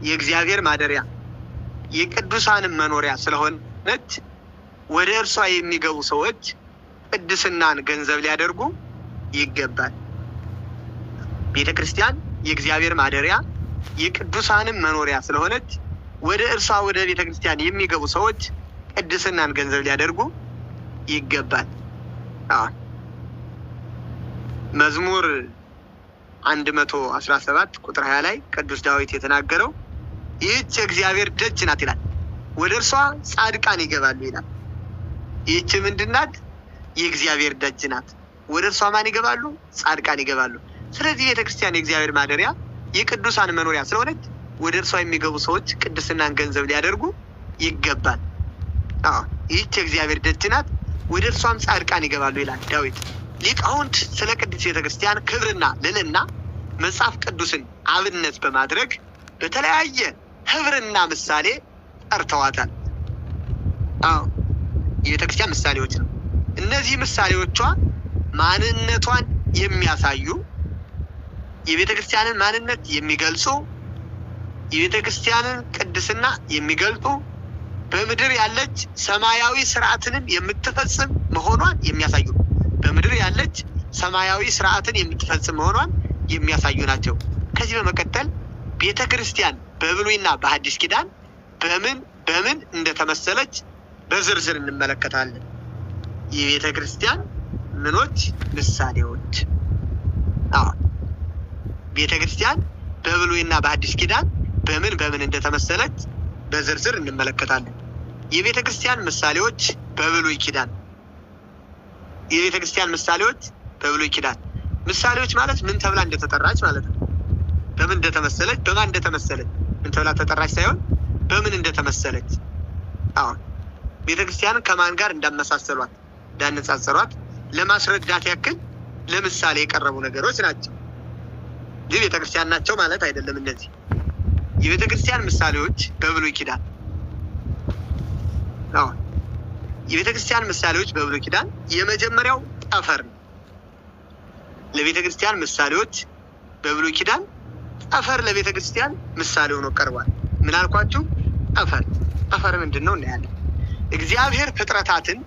የእግዚአብሔር ማደሪያ የቅዱሳንም መኖሪያ ስለሆነች ወደ እርሷ የሚገቡ ሰዎች ቅድስናን ገንዘብ ሊያደርጉ ይገባል። ቤተ ክርስቲያን የእግዚአብሔር ማደሪያ የቅዱሳንም መኖሪያ ስለሆነች ወደ እርሷ ወደ ቤተ ክርስቲያን የሚገቡ ሰዎች ቅድስናን ገንዘብ ሊያደርጉ ይገባል። መዝሙር 117 ቁጥር 20 ላይ ቅዱስ ዳዊት የተናገረው ይህች የእግዚአብሔር ደጅ ናት ይላል፣ ወደ እርሷ ጻድቃን ይገባሉ ይላል። ይህች ምንድን ናት? የእግዚአብሔር ደጅ ናት። ወደ እርሷ ማን ይገባሉ? ጻድቃን ይገባሉ። ስለዚህ ቤተክርስቲያን የእግዚአብሔር ማደሪያ የቅዱሳን መኖሪያ ስለሆነች ወደ እርሷ የሚገቡ ሰዎች ቅድስናን ገንዘብ ሊያደርጉ ይገባል። ይህች የእግዚአብሔር ደጅ ናት፣ ወደ እርሷም ጻድቃን ይገባሉ ይላል ዳዊት። ሊቃውንት ስለ ቅድስት ቤተክርስቲያን ክብርና ልዕልና መጽሐፍ ቅዱስን አብነት በማድረግ በተለያየ ህብርና ምሳሌ ጠርተዋታል። የቤተክርስቲያን ምሳሌዎች ነው። እነዚህ ምሳሌዎቿ ማንነቷን የሚያሳዩ፣ የቤተክርስቲያንን ማንነት የሚገልጹ፣ የቤተክርስቲያንን ቅድስና የሚገልጡ፣ በምድር ያለች ሰማያዊ ስርዓትንም የምትፈጽም መሆኗን የሚያሳዩ፣ በምድር ያለች ሰማያዊ ስርዓትን የምትፈጽም መሆኗን የሚያሳዩ ናቸው። ከዚህ በመቀጠል ቤተክርስቲያን በብሉይና በሐዲስ ኪዳን በምን እንደተመሰለች በዝርዝር እንመለከታለን። የቤተክርስቲያን ምኖች ምሳሌዎች። ቤተክርስቲያን በብሉይና በሐዲስ ኪዳን በምን እንደተመሰለች በዝርዝር እንመለከታለን። የቤተክርስቲያን ምሳሌዎች በብሉይ ኪዳን። የቤተክርስቲያን ምሳሌዎች በብሉይ ኪዳን። ምሳሌዎች ማለት ምን ተብላ እንደተጠራች ማለት ነው። በምን እንደተመሰለች፣ በማን እንደተመሰለች፣ ምን ተብላ ተጠራች ሳይሆን በምን እንደተመሰለች። ቤተክርስቲያንን ከማን ጋር እንዳመሳሰሏት እንዳነጻጸሯት ለማስረዳት ያክል ለምሳሌ የቀረቡ ነገሮች ናቸው። ይህ ቤተክርስቲያን ናቸው ማለት አይደለም። እነዚህ የቤተክርስቲያን ምሳሌዎች በብሉይ ኪዳን። የቤተክርስቲያን ምሳሌዎች በብሉይ ኪዳን የመጀመሪያው ጠፈር ነው። ለቤተክርስቲያን ምሳሌዎች በብሉይ ኪዳን ጠፈር ለቤተክርስቲያን ምሳሌ ሆኖ ቀርቧል። ምን አልኳችሁ? ጠፈር ምንድን ነው እናያለን። እግዚአብሔር ፍጥረታትን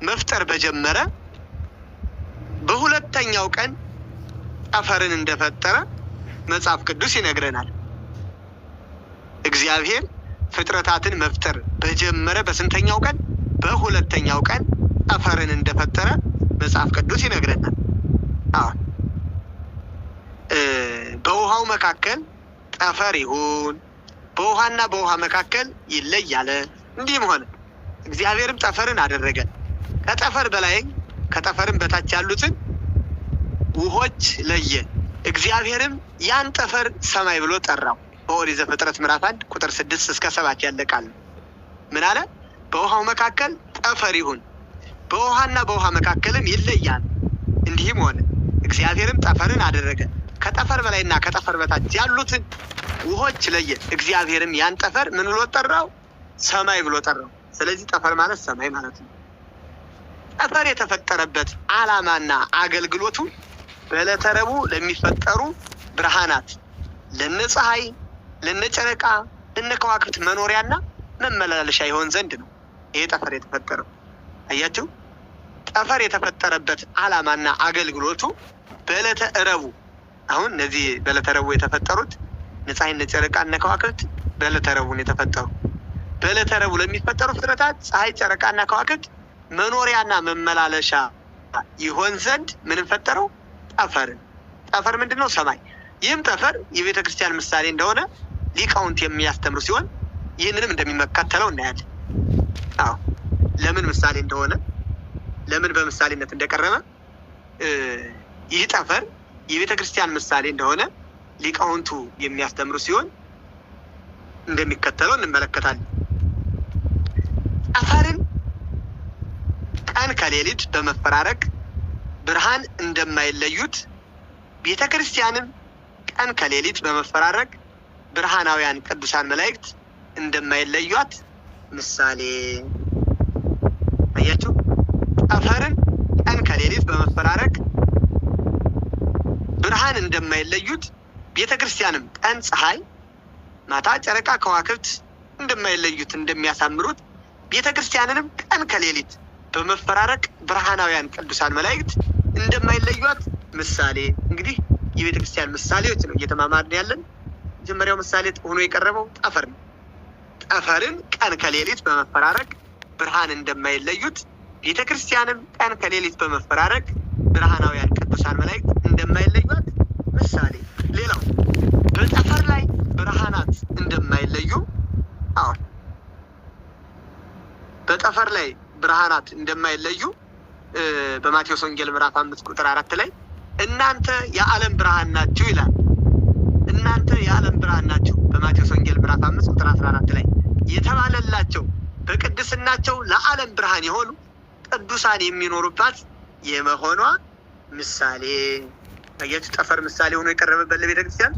መፍጠር በጀመረ በሁለተኛው ቀን ጠፈርን እንደፈጠረ መጽሐፍ ቅዱስ ይነግረናል። እግዚአብሔር ፍጥረታትን መፍጠር በጀመረ በስንተኛው ቀን? በሁለተኛው ቀን ጠፈርን እንደፈጠረ መጽሐፍ ቅዱስ ይነግረናል። በውሃው መካከል ጠፈር ይሁን፣ በውሃና በውሃ መካከል ይለይ አለ። እንዲህም ሆነ። እግዚአብሔርም ጠፈርን አደረገ፣ ከጠፈር በላይ ከጠፈርም በታች ያሉትን ውሆች ለየ። እግዚአብሔርም ያን ጠፈር ሰማይ ብሎ ጠራው። በኦሪት ዘፍጥረት ምዕራፍ 1 ቁጥር 6 እስከ 7 ያለ ቃል ምን አለ? በውሃው መካከል ጠፈር ይሁን፣ በውሃና በውሃ መካከልም ይለያል። እንዲህም ሆነ። እግዚአብሔርም ጠፈርን አደረገ፣ ከጠፈር በላይና ከጠፈር በታች ያሉትን ውሆች ለየ። እግዚአብሔርም ያን ጠፈር ምን ብሎ ጠራው? ሰማይ ብሎ ጠራው። ስለዚህ ጠፈር ማለት ሰማይ ማለት ነው። ጠፈር የተፈጠረበት ዓላማና አገልግሎቱ በዕለተ ረቡዕ ለሚፈጠሩ ብርሃናት፣ ለነ ፀሐይ፣ ለነ ጨረቃ፣ ለነ ከዋክብት መኖሪያና መመላለሻ ይሆን ዘንድ ነው ይሄ ጠፈር የተፈጠረው። አያችሁ፣ ጠፈር የተፈጠረበት ዓላማና አገልግሎቱ በዕለተ ረቡዕ። አሁን እነዚህ በዕለተ ረቡዕ የተፈጠሩት ፀሐይ፣ እነ ጨረቃ፣ እነ ከዋክብት በዕለተ ረቡዕ ነው የተፈጠሩ። በዕለተ ረቡዕ ለሚፈጠሩ ፍጥረታት ፀሐይ፣ ጨረቃና ከዋክብት መኖሪያና መመላለሻ ይሆን ዘንድ ምን ፈጠረው? ጠፈርን። ጠፈር ምንድነው? ሰማይ። ይህም ጠፈር የቤተ ክርስቲያን ምሳሌ እንደሆነ ሊቃውንት የሚያስተምሩ ሲሆን ይህንንም እንደሚመካተለው እናያለን። ለምን ምሳሌ እንደሆነ፣ ለምን በምሳሌነት እንደቀረበ፣ ይህ ጠፈር የቤተ ክርስቲያን ምሳሌ እንደሆነ ሊቃውንቱ የሚያስተምሩ ሲሆን እንደሚከተለው እንመለከታለን። ጠፈርን ቀን ከሌሊት በመፈራረቅ ብርሃን እንደማይለዩት ቤተ ክርስቲያንም ቀን ከሌሊት በመፈራረቅ ብርሃናውያን ቅዱሳን መላእክት እንደማይለዩት ምሳሌ። አያችሁ፣ ጠፈርን ቀን ከሌሊት በመፈራረቅ ብርሃን እንደማይለዩት ቤተ ክርስቲያንም ቀን ፀሐይ፣ ማታ ጨረቃ ከዋክብት እንደማይለዩት እንደሚያሳምሩት ቤተክርስቲያንንም ቀን ከሌሊት በመፈራረቅ ብርሃናውያን ቅዱሳን መላእክት እንደማይለዩት ምሳሌ። እንግዲህ የቤተክርስቲያን ምሳሌዎች ነው እየተማማርን ያለን። መጀመሪያው ምሳሌ ሆኖ የቀረበው ጠፈር ነው። ጠፈርን ቀን ከሌሊት በመፈራረቅ ብርሃን እንደማይለዩት ቤተክርስቲያንም ቀን ከሌሊት በመፈራረቅ ብርሃናውያን ቅዱሳን መላእክት እንደማይለዩት ምሳሌ። ሌላው በጠፈር ላይ ብርሃናት እንደማይለዩ በጠፈር ላይ ብርሃናት እንደማይለዩ በማቴዎስ ወንጌል ምዕራፍ 5 ቁጥር 4 ላይ እናንተ የዓለም ብርሃን ናችሁ ይላል። እናንተ የዓለም ብርሃን ናችሁ በማቴዎስ ወንጌል ምዕራፍ 5 ቁጥር 14 ላይ የተባለላቸው በቅድስናቸው ለዓለም ብርሃን የሆኑ ቅዱሳን የሚኖሩባት የመሆኗ ምሳሌ። አያችሁ፣ ጠፈር ምሳሌ ሆኖ የቀረበበት ለቤተክርስቲያን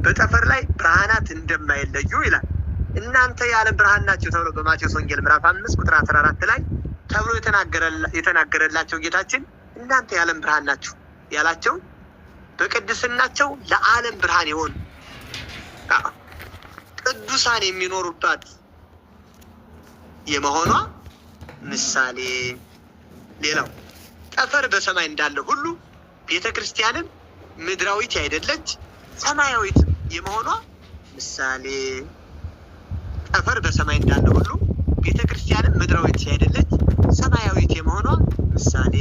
በጠፈር ላይ ብርሃናት እንደማይለዩ ይላል። እናንተ የዓለም ብርሃን ናችሁ ተብሎ በማቴዎስ ወንጌል ምዕራፍ 5 ቁጥር 14 ላይ ተብሎ የተናገረላቸው ጌታችን እናንተ የዓለም ብርሃን ናችሁ ያላቸው በቅድስናቸው ለዓለም ብርሃን የሆኑ ቅዱሳን የሚኖሩባት የመሆኗ ምሳሌ። ሌላው ጠፈር በሰማይ እንዳለ ሁሉ ቤተክርስቲያንም ምድራዊት አይደለች ሰማያዊት የመሆኗ ምሳሌ። ጠፈር በሰማይ እንዳለ ሁሉ ቤተክርስቲያንም ምድራዊት አይደለች ሰማያዊት የመሆኗ ምሳሌ።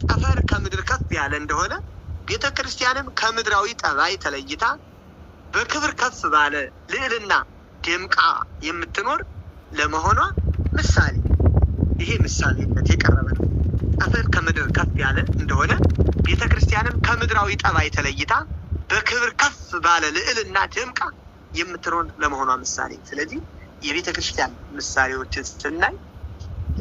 ጠፈር ከምድር ከፍ ያለ እንደሆነ ቤተክርስቲያንም ከምድራዊ ጠባይ ተለይታ በክብር ከፍ ባለ ልዕልና ደምቃ የምትኖር ለመሆኗ ምሳሌ። ይሄ ምሳሌነት የቀረበ ነው። ጠፈር ከምድር ከፍ ያለ እንደሆነ ቤተክርስቲያንም ከምድራዊ ጠባይ ተለይታ በክብር ከፍ ባለ ልዕልና ደምቃ የምትኖር ለመሆኗ ምሳሌ። ስለዚህ የቤተክርስቲያን ምሳሌዎችን ስናይ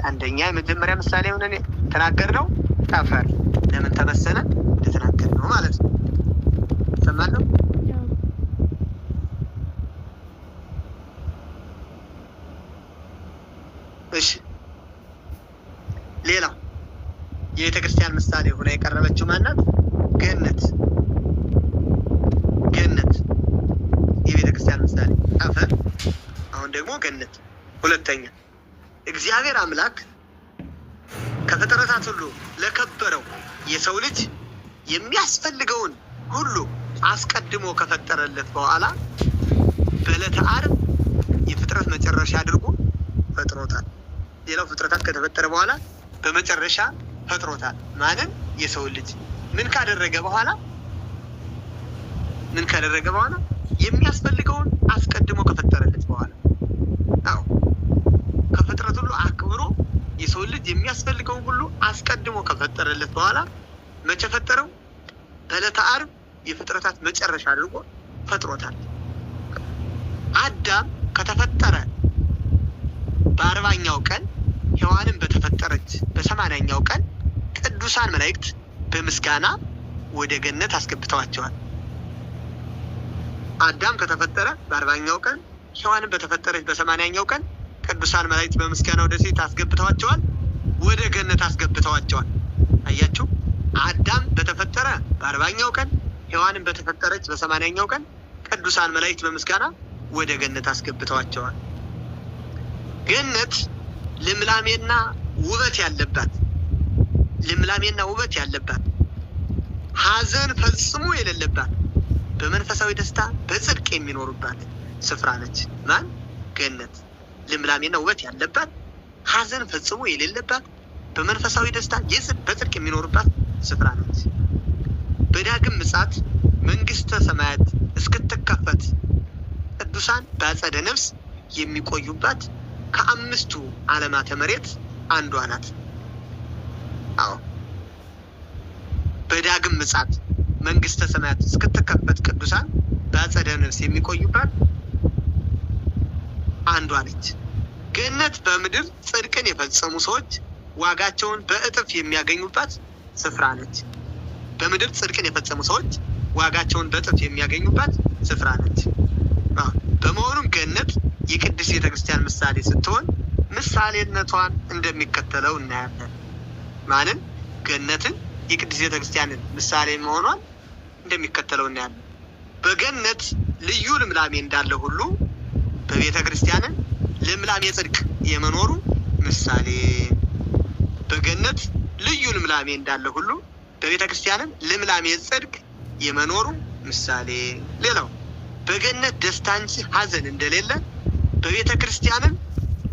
አንደኛ የመጀመሪያ ምሳሌ ሆነን ተናገርነው ጠፈር ለምን ተመሰለ እንደተናገርነው ማለት ነው። ሰማነው። እሺ፣ ሌላው የቤተክርስቲያን ምሳሌ ሆና የቀረበችው ማናት? ገነት። ገነት የቤተክርስቲያን ምሳሌ ጠፈር፣ አሁን ደግሞ ገነት። ሁለተኛ እግዚአብሔር አምላክ ከፍጥረታት ሁሉ ለከበረው የሰው ልጅ የሚያስፈልገውን ሁሉ አስቀድሞ ከፈጠረለት በኋላ በዕለተ ዓርብ የፍጥረት መጨረሻ አድርጎ ፈጥሮታል። ሌላው ፍጥረታት ከተፈጠረ በኋላ በመጨረሻ ፈጥሮታል። ማንን? የሰው ልጅ። ምን ካደረገ በኋላ? የሚያስፈልገውን አስቀድሞ ከፈጠረለት በኋላ። አዎ፣ ከፍጥረት ሁሉ አክብሮ የሰው ልጅ የሚያስፈልገውን ሁሉ አስቀድሞ ከፈጠረለት በኋላ መቼ ፈጠረው? በዕለተ ዓርብ የፍጥረታት መጨረሻ አድርጎ ፈጥሮታል። አዳም ከተፈጠረ በ40ኛው ቀን ሔዋንም በተፈጠረች በ80ኛው ቀን ቅዱሳን መላእክት በምስጋና ወደ ገነት አስገብተዋቸዋል። አዳም ከተፈጠረ በ40ኛው ቀን ሔዋንም በተፈጠረች በ80ኛው ቀን ቅዱሳን መላእክት በምስጋና ወደ ሴት አስገብተዋቸዋል፣ ወደ ገነት አስገብተዋቸዋል። አያችሁ፣ አዳም በተፈጠረ በ40ኛው ቀን ሔዋንም በተፈጠረች በ80ኛው ቀን ቅዱሳን መላእክት በምስጋና ወደ ገነት አስገብተዋቸዋል። ገነት ልምላሜና ውበት ያለባት ሐዘን ፈጽሞ የሌለባት በመንፈሳዊ ደስታ በጽድቅ የሚኖሩባት ስፍራ ነች። ማን? ገነት። ልምላሜና ውበት ያለባት ሐዘን ፈጽሞ የሌለባት በመንፈሳዊ ደስታ በጽድቅ የሚኖሩባት ስፍራ ነች። በዳግም ምጽአት መንግስተ ሰማያት እስክትከፈት ቅዱሳን በአጸደ ነፍስ የሚቆዩባት ከአምስቱ ዓለማተ መሬት አንዷ ናት። አዎ፣ በዳግም ምጽአት መንግስተ ሰማያት እስክትከፈት ቅዱሳን በአጸደ ነፍስ የሚቆዩባት አንዷ ነች። ገነት በምድር ጽድቅን የፈጸሙ ሰዎች ዋጋቸውን በእጥፍ የሚያገኙባት ስፍራ ነች። በምድር ጽድቅን የፈጸሙ ሰዎች ዋጋቸውን በእጥፍ የሚያገኙባት ስፍራ ነች። በመሆኑም ገነት የቅድስት ቤተክርስቲያን ምሳሌ ስትሆን ምሳሌነቷን እንደሚከተለው እናያለን። ማንን? ገነትን የቅድስት ቤተክርስቲያንን ምሳሌ መሆኗን እንደሚከተለው እናያለን። በገነት ልዩ ልምላሜ እንዳለ ሁሉ በቤተ ክርስቲያን ልምላሜ ጽድቅ የመኖሩ ምሳሌ። በገነት ልዩ ልምላሜ እንዳለ ሁሉ በቤተ ክርስቲያንም ልምላሜ ጽድቅ የመኖሩ ምሳሌ። ሌላው በገነት ደስታ እንጂ ሐዘን እንደሌለ በቤተ ክርስቲያንም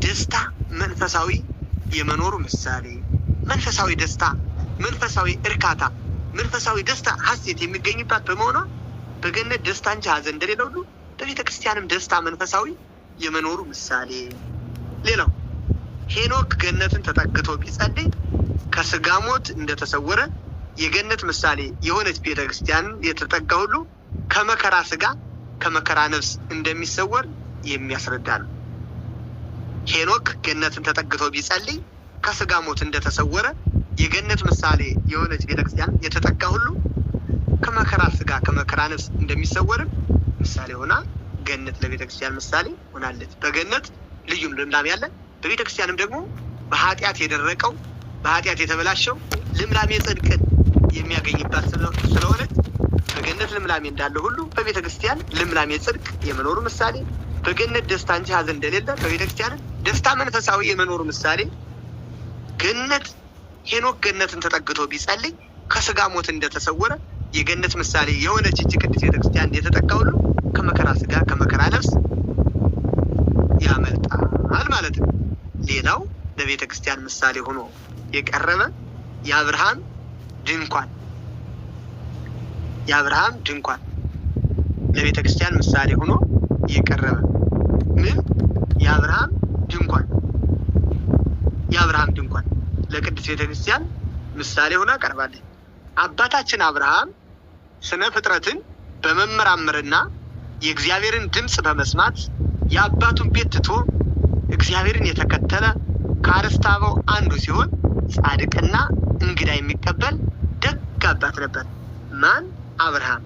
ደስታ መንፈሳዊ የመኖሩ ምሳሌ። መንፈሳዊ ደስታ፣ መንፈሳዊ እርካታ፣ መንፈሳዊ ደስታ ሐሴት የሚገኝባት በመሆኗ በገነት ደስታ እንጂ ሐዘን እንደሌለ ሁሉ በቤተ ክርስቲያንም ደስታ መንፈሳዊ የመኖሩ ምሳሌ። ሌላው ሄኖክ ገነትን ተጠግቶ ቢጸልይ ከስጋ ሞት እንደተሰወረ የገነት ምሳሌ የሆነች ቤተ ክርስቲያንን የተጠጋ ሁሉ ከመከራ ስጋ ከመከራ ነፍስ እንደሚሰወር የሚያስረዳ ነው። ሄኖክ ገነትን ተጠግቶ ቢጸልይ ከስጋ ሞት እንደተሰወረ የገነት ምሳሌ የሆነች ቤተክርስቲያን የተጠጋ ሁሉ ከመከራ ስጋ ከመከራ ነፍስ እንደሚሰወርም ምሳሌ ሆና ገነት ለቤተክርስቲያን ምሳሌ ሆናለች። በገነት ልዩ ልምላሜ ያለ፣ በቤተክርስቲያንም ደግሞ በኃጢአት የደረቀው በኃጢአት የተበላሸው ልምላሜ ጽድቅን የሚያገኝባት ስለሆነች በገነት ልምላሜ እንዳለ ሁሉ በቤተክርስቲያን ልምላሜ ጽድቅ የመኖሩ ምሳሌ። በገነት ደስታ እንጂ ሐዘን እንደሌለ በቤተክርስቲያን ደስታ መንፈሳዊ የመኖሩ ምሳሌ። ገነት ሄኖክ ገነትን ተጠግቶ ቢጸልይ ከስጋ ሞት እንደተሰወረ የገነት ምሳሌ የሆነች እቺ ቅድስት ቤተክርስቲያን የተጠጋ ሁሉ ከመከራ ስጋ ከመከራ ነፍስ ያመልጣል ማለት ነው። ሌላው ለቤተክርስቲያን ምሳሌ ሆኖ የቀረበ የአብርሃም ድንኳን ለቤተክርስቲያን ምሳሌ ሆኖ የቀረበ ምን? የአብርሃም ድንኳን ለቅድስት ቤተክርስቲያን ምሳሌ ሆና ቀርባለች። አባታችን አብርሃም ስነ ፍጥረትን በመመራመርና የእግዚአብሔርን ድምፅ በመስማት የአባቱን ቤት ትቶ እግዚአብሔርን የተከተለ ከአርዕስተ አበው አንዱ ሲሆን ጻድቅና እንግዳ የሚቀበል ደግ አባት ነበር። ማን? አብርሃም።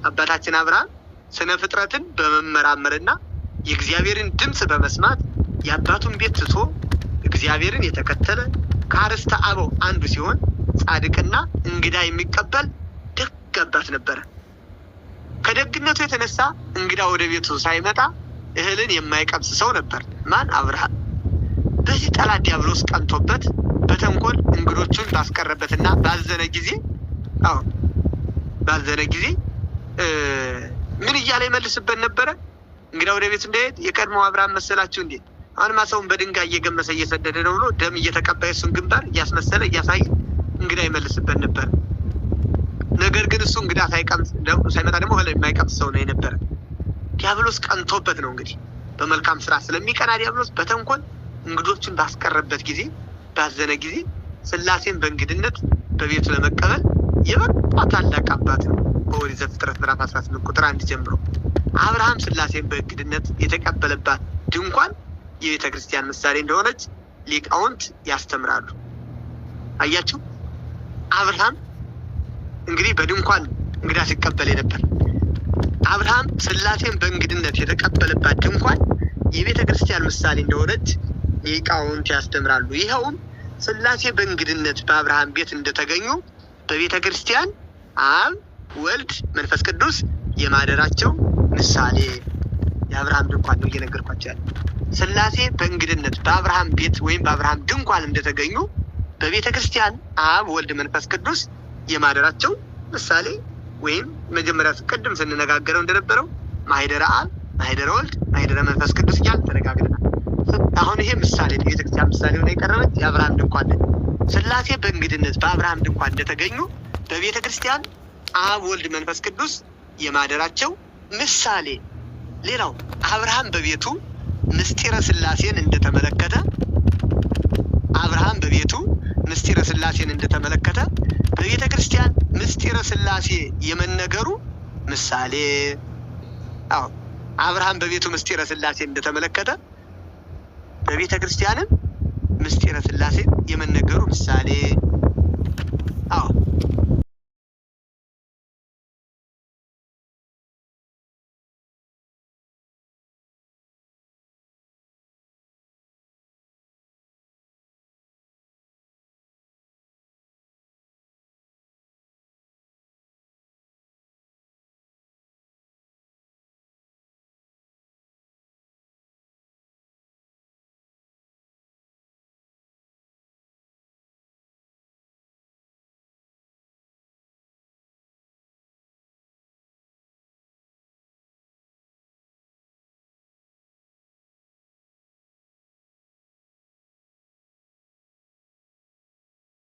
አባታችን አብርሃም ስነ ፍጥረትን በመመራመርና የእግዚአብሔርን ድምፅ በመስማት የአባቱን ቤት ትቶ እግዚአብሔርን የተከተለ ከአርዕስተ አበው አንዱ ሲሆን ጻድቅና እንግዳ የሚቀበል ደግ አባት ነበረ። ከደግነቱ የተነሳ እንግዳ ወደ ቤቱ ሳይመጣ እህልን የማይቀምስ ሰው ነበር። ማን? አብርሃም። በዚህ ጠላት ዲያብሎስ ቀንቶበት በተንኮል እንግዶቹን ባስቀረበትና ባዘነ ጊዜ ምን እያለ ይመልስበት ነበረ? እንግዳ ወደ ቤት እንደሄድ የቀድሞው አብርሃም መሰላችሁ እንዴ? አሁንማ ሰውን በድንጋይ እየገመሰ እየሰደደ ነው ብሎ ደም እየተቀባይ እሱን ግንባር እያስመሰለ እያሳየ እንግዳ ይመልስበት ነበር። ነገር ግን እሱ እንግዳ ሳይመጣ ደግሞ የማይቀምስ ሰው ነው የነበረ። ዲያብሎስ ቀንቶበት ነው እንግዲህ በመልካም ስራ ስለሚቀና ዲያብሎስ በተንኮል እንግዶችን ባስቀረበት ጊዜ ባዘነ ጊዜ ሥላሴን በእንግድነት በቤቱ ለመቀበል የበቃ ታላቅ አባት ነው። በኦሪት ዘፍጥረት ምዕራፍ 18 ቁጥር 1 ጀምሮ አብርሃም ሥላሴን በእንግድነት የተቀበለባት ድንኳን የቤተ ክርስቲያን ምሳሌ እንደሆነች ሊቃውንት ያስተምራሉ። አያችሁ፣ አብርሃም እንግዲህ በድንኳን እንግዳ ሲቀበል ነበር። አብርሃም ሥላሴን በእንግድነት የተቀበለባት ድንኳን የቤተ ክርስቲያን ምሳሌ እንደሆነች ሊቃውንት ያስተምራሉ። ይኸውም ሥላሴ በእንግድነት በአብርሃም ቤት እንደተገኙ በቤተ ክርስቲያን አብ፣ ወልድ፣ መንፈስ ቅዱስ የማደራቸው ምሳሌ የአብርሃም ድንኳን ነው እየነገርኳቸው ያለ። ሥላሴ በእንግድነት በአብርሃም ቤት ወይም በአብርሃም ድንኳን እንደተገኙ በቤተ ክርስቲያን አብ፣ ወልድ፣ መንፈስ ቅዱስ የማደራቸው ምሳሌ ወይም መጀመሪያ ቅድም ስንነጋገረው እንደነበረው ማህደረ አብ፣ ማህደረ ወልድ፣ ማህደረ መንፈስ ቅዱስ እያልን ተነጋግረናል። አሁን ይሄ ምሳሌ የቤተክርስቲያን ምሳሌ ሆነ የቀረበች የአብርሃም ድንኳን ነው። ሥላሴ በእንግድነት በአብርሃም ድንኳን እንደተገኙ በቤተ ክርስቲያን አብ፣ ወልድ፣ መንፈስ ቅዱስ የማደራቸው ምሳሌ። ሌላው አብርሃም በቤቱ ምስጢረ ሥላሴን እንደተመለከተ በቤተ ክርስቲያን ምስጢረ ሥላሴ የመነገሩ ምሳሌ። አብርሃም በቤቱ ምስጢረ ሥላሴን እንደተመለከተ በቤተ ክርስቲያንም ምስጢረ ሥላሴን የመነገሩ ምሳሌ